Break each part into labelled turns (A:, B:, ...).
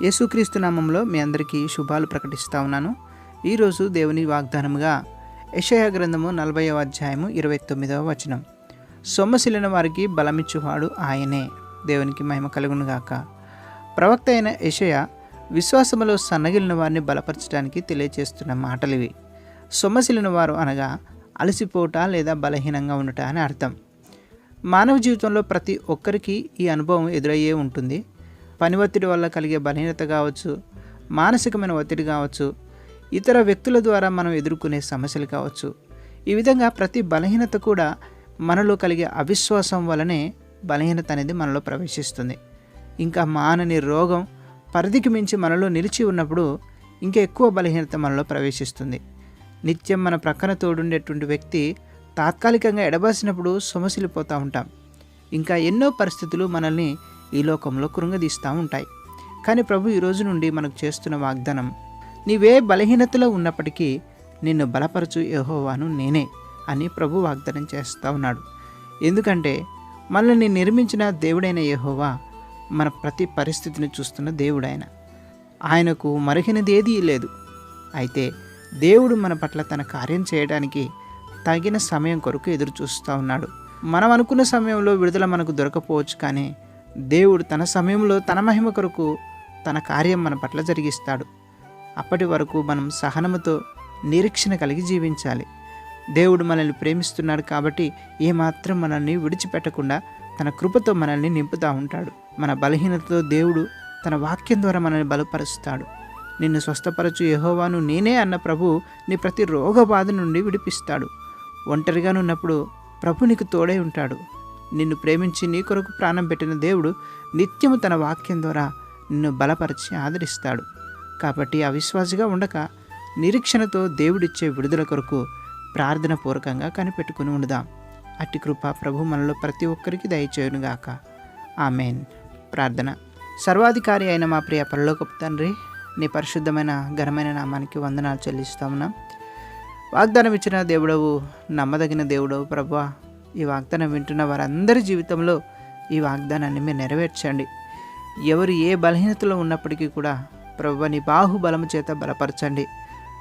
A: యేసుక్రీస్తు నామంలో మీ అందరికీ శుభాలు ప్రకటిస్తూ ఉన్నాను. ఈరోజు దేవుని వాగ్దానముగా యెషయా గ్రంథము 40వ అధ్యాయము 29వ వచనం. సొమ్మసిలిన వారికి బలమిచ్చువాడు ఆయనే. దేవునికి మహిమ కలుగును గాక. ప్రవక్త అయిన యెషయా విశ్వాసములో సన్నగిలిన వారిని బలపరచడానికి తెలియచేస్తున్న మాటలివి. సొమ్మసిలిన వారు అనగా అలసిపోట లేదా బలహీనంగా ఉండట అని అర్థం. మానవ జీవితంలో ప్రతి ఒక్కరికి ఈ అనుభవం ఎదురయ్యే ఉంటుంది. పని ఒత్తిడి వల్ల కలిగే బలహీనత కావచ్చు, మానసికమైన ఒత్తిడి కావచ్చు, ఇతర వ్యక్తుల ద్వారా మనం ఎదుర్కొనే సమస్యలు కావచ్చు. ఈ విధంగా ప్రతి బలహీనత కూడా మనలో కలిగే అవిశ్వాసం వలనే బలహీనత అనేది మనలో ప్రవేశిస్తుంది. ఇంకా మానని రోగం పరిధికి మించి మనలో నిలిచి ఉన్నప్పుడు ఇంకా ఎక్కువ బలహీనత మనలో ప్రవేశిస్తుంది. నిత్యం మన ప్రక్కన తోడుండేటువంటి వ్యక్తి తాత్కాలికంగా ఎడబాసినప్పుడు సొమసిలిపోతూ ఉంటాం. ఇంకా ఎన్నో పరిస్థితులు మనల్ని ఈ లోకంలో కృంగదీస్తూ ఉంటాయి. కానీ ప్రభు ఈరోజు నుండి మనకు చేస్తున్న వాగ్దానం, నీవే బలహీనతలో ఉన్నప్పటికీ నిన్ను బలపరచు యెహోవాను నేనే అని ప్రభు వాగ్దానం చేస్తూ ఉన్నాడు. ఎందుకంటే మనల్ని నిర్మించిన దేవుడైన యెహోవా మన ప్రతి పరిస్థితిని చూస్తున్న దేవుడైన, ఆయనకు మరొకనిది ఏదీ లేదు. అయితే దేవుడు మన పట్ల తన కార్యం చేయడానికి తగిన సమయం కొరకు ఎదురు చూస్తూ ఉన్నాడు. మనం అనుకున్న సమయంలో విడుదల మనకు దొరకపోవచ్చు, కానీ దేవుడు తన సమయంలో తన మహిమ కొరకు తన కార్యం మన పట్ల జరిగిస్తాడు. అప్పటి వరకు మనం సహనముతో నిరీక్షణ కలిగి జీవించాలి. దేవుడు మనల్ని ప్రేమిస్తున్నాడు కాబట్టి ఏమాత్రం మనల్ని విడిచిపెట్టకుండా తన కృపతో మనల్ని నింపుతూ ఉంటాడు. మన బలహీనతతో దేవుడు తన వాక్యం ద్వారా మనల్ని బలపరుస్తాడు. నిన్ను స్వస్థపరచు యెహోవాను నేనే అన్న ప్రభు నీ ప్రతి రోగ బాధ నుండి విడిపిస్తాడు. ఒంటరిగా ఉన్నప్పుడు ప్రభు నీకు తోడై ఉంటాడు. నిన్ను ప్రేమించి నీ కొరకు ప్రాణం పెట్టిన దేవుడు నిత్యము తన వాక్యం ద్వారా నిన్ను బలపరిచి ఆదరిస్తాడు. కాబట్టి అవిశ్వాసిగా ఉండక నిరీక్షణతో దేవుడిచ్చే విడుదల కొరకు ప్రార్థన పూర్వకంగా కనిపెట్టుకుని ఉండుదాం. అట్టి కృప ప్రభు మనలో ప్రతి ఒక్కరికి దయచేయునుగాక. ఆమెన్. ప్రార్థన. సర్వాధికారి అయిన మా ప్రియ పరలోకపు తండ్రి, నీ పరిశుద్ధమైన ఘనమైన నామానికి వందనాలు చెల్లిస్తా ఉన్నాం. వాగ్దానం ఇచ్చిన దేవుడవు, నమ్మదగిన దేవుడవు ప్రభువా. ఈ వాగ్దానం వింటున్న వారందరి జీవితంలో ఈ వాగ్దానాన్ని మీరు నెరవేర్చండి. ఎవరు ఏ బలహీనతలో ఉన్నప్పటికీ కూడా ప్రభువా నీ బాహుబలము చేత బలపరచండి.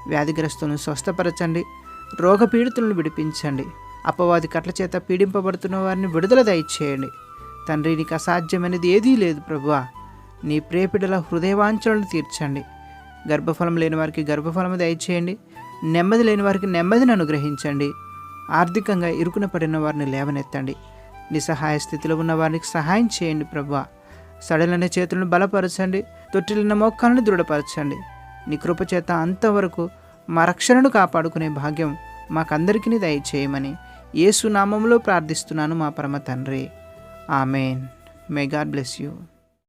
A: వ్యాధిగ్రస్తులను స్వస్థపరచండి. రోగపీడితులను విడిపించండి. అపవాది కట్ల చేత పీడింపబడుతున్న వారిని విడుదల దయచేయండి. తండ్రి, నీకు అసాధ్యమైనది ఏదీ లేదు ప్రభువా. నీ ప్రియపిడల హృదయవాంఛలను తీర్చండి. గర్భఫలం లేని వారికి గర్భఫలము దయచేయండి. నెమ్మది లేని వారికి నెమ్మదిని అనుగ్రహించండి. ఆర్థికంగా ఇరుకున పడిన వారిని లేవనెత్తండి. నిస్సహాయ స్థితిలో ఉన్న వారికి సహాయం చేయండి ప్రభువా. సడలైన చేతులను బలపరచండి. తొట్టిలిన మోకాలను దృఢపరచండి. నీ కృపచేత అంతవరకు మా రక్షణను కాపాడుకునే భాగ్యం మాకందరికీ దయచేయమని యేసు నామములో ప్రార్థిస్తున్నాను మా పరమ తండ్రి. Amen. May God bless you.